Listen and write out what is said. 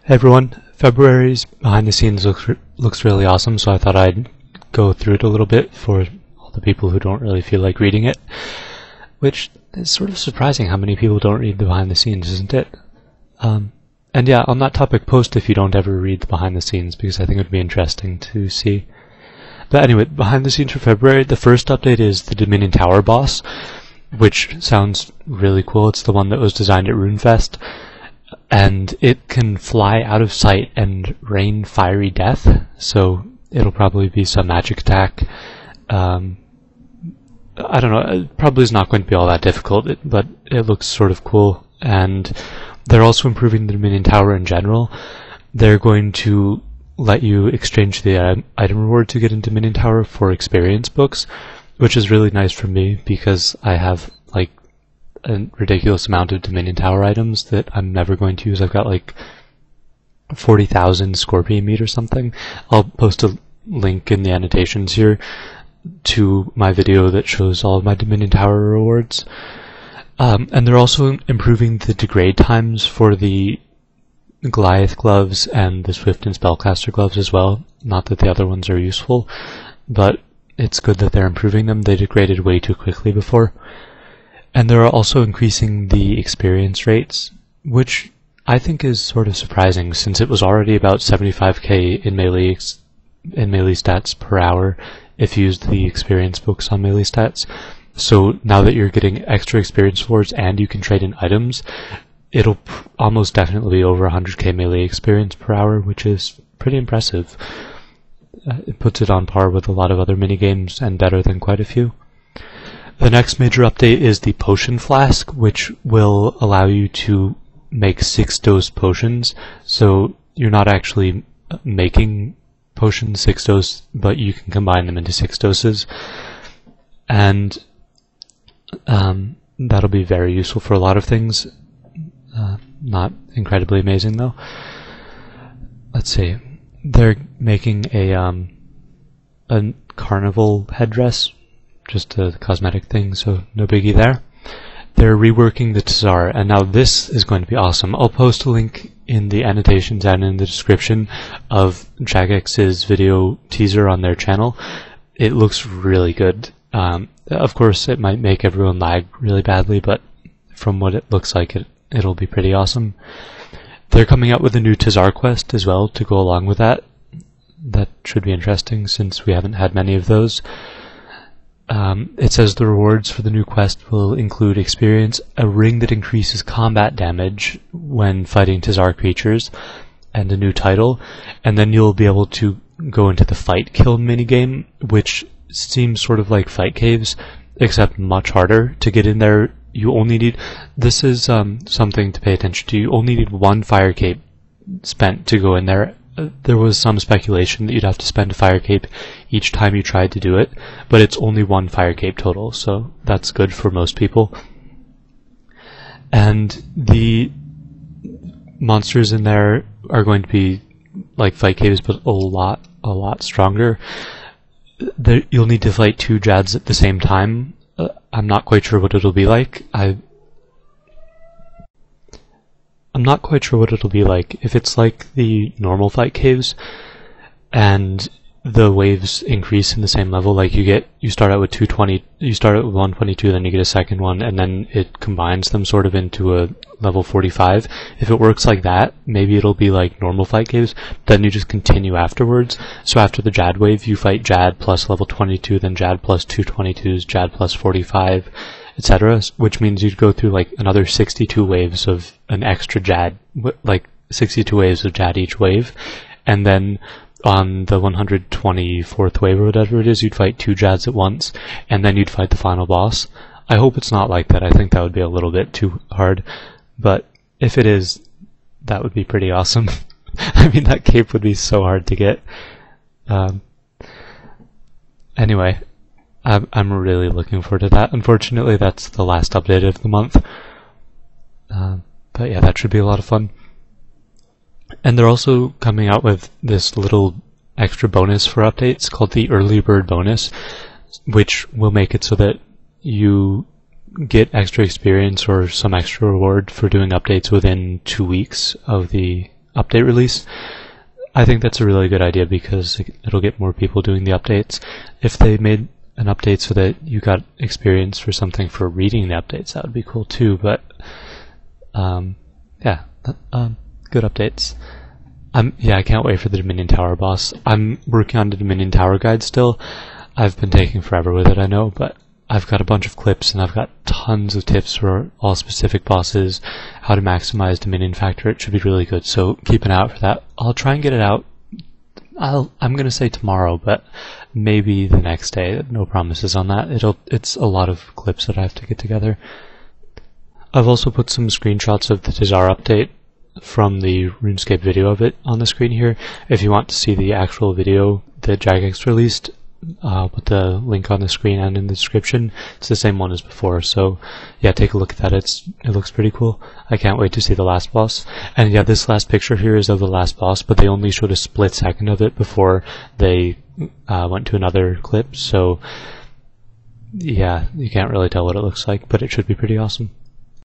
Hey everyone, February's behind the scenes looks really awesome, so I thought I'd go through it a little bit for all the people who don't really feel like reading it, which is sort of surprising how many people don't read the behind the scenes, isn't it? And yeah, on that topic, post if you don't ever read the behind the scenes, because I think it would be interesting to see. But anyway, behind the scenes for February, the first update is the Dominion Tower boss, which sounds really cool. It's the one that was designed at RuneFest. And it can fly out of sight and rain fiery death, so it'll probably be some magic attack. I don't know, it probably is not going to be all that difficult, but it looks sort of cool. And they're also improving the Dominion Tower in general. They're going to let you exchange the item reward to get into Dominion Tower for experience books, which is really nice for me because I have like a ridiculous amount of Dominion Tower items that I'm never going to use. I've got like 40,000 scorpion meat or something. I'll post a link in the annotations here to my video that shows all of my Dominion Tower rewards. And they're also improving the degrade times for the Goliath gloves and the Swift and Spellcaster gloves as well. Not that the other ones are useful, but it's good that they're improving them. They degraded way too quickly before. And they're also increasing the experience rates, which I think is sort of surprising since it was already about 75k in melee stats per hour if you used the experience books on melee stats. So now that you're getting extra experience rewards and you can trade in items, it'll almost definitely be over 100k melee experience per hour, which is pretty impressive. It puts it on par with a lot of other minigames and better than quite a few. The next major update is the potion flask, which will allow you to make 6-dose potions. So you're not actually making potions 6-dose, but you can combine them into 6 doses. And that'll be very useful for a lot of things. Not incredibly amazing though. Let's see. They're making a carnival headdress. Just a cosmetic thing, so no biggie there. They're reworking the TzHaar, and now this is going to be awesome. I'll post a link in the annotations and in the description of Jagex's video teaser on their channel. It looks really good. Of course, it might make everyone lag really badly, but from what it looks like, it'll be pretty awesome. They're coming out with a new TzHaar quest as well to go along with that. That should be interesting since we haven't had many of those. It says the rewards for the new quest will include experience, a ring that increases combat damage when fighting TzHaar creatures, and a new title. And then you'll be able to go into the fight kiln minigame, which seems sort of like fight caves, except much harder to get in there. You only need, this is something to pay attention to, you only need 1 fire cape spent to go in there. There was some speculation that you'd have to spend a fire cape each time you tried to do it, but it's only 1 fire cape total, so that's good for most people. And the monsters in there are going to be like fight caves, but a lot stronger. You'll need to fight 2 Jads at the same time. I'm not quite sure what it'll be like. I'm not quite sure what it'll be like. If it's like the normal fight caves and the waves increase in the same level, like you start out with 220, you start out with 122, then you get a second one, and then it combines them sort of into a level 45. If it works like that, maybe it'll be like normal fight caves, then you just continue afterwards. So after the Jad wave, you fight Jad plus level 22, then Jad plus 222s, Jad plus 45, etc., which means you'd go through like another 62 waves of an extra Jad, like 62 waves of Jad each wave, and then on the 124th wave or whatever it is, you'd fight 2 Jads at once, and then you'd fight the final boss. I hope it's not like that. I think that would be a little bit too hard, but if it is, that would be pretty awesome. I mean, that cape would be so hard to get. Anyway, I'm really looking forward to that. Unfortunately, that's the last update of the month. But yeah, that should be a lot of fun. And they're also coming out with this little extra bonus for updates called the Early Bird Bonus, which will make it so that you get extra experience or some extra reward for doing updates within 2 weeks of the update release. I think that's a really good idea because it'll get more people doing the updates. If they made an update so that you got experience for something for reading the updates, that would be cool too, but yeah, good updates. I can't wait for the Dominion Tower boss. I'm working on the Dominion Tower guide still. I've been taking forever with it, I know, but I've got a bunch of clips and I've got tons of tips for all specific bosses, how to maximize Dominion factor. It should be really good, so keep an eye out for that. I'll try and get it out. I'm gonna say tomorrow, but maybe the next day. No promises on that. It's a lot of clips that I have to get together. I've also put some screenshots of the TzHaar update from the RuneScape video of it on the screen here. If you want to see the actual video that Jagex released, I'll put the link on the screen and in the description. It's the same one as before, so yeah, take a look at that. It looks pretty cool. I can't wait to see the last boss. And yeah, this last picture here is of the last boss, but they only showed a split second of it before they went to another clip, so yeah, you can't really tell what it looks like, but it should be pretty awesome.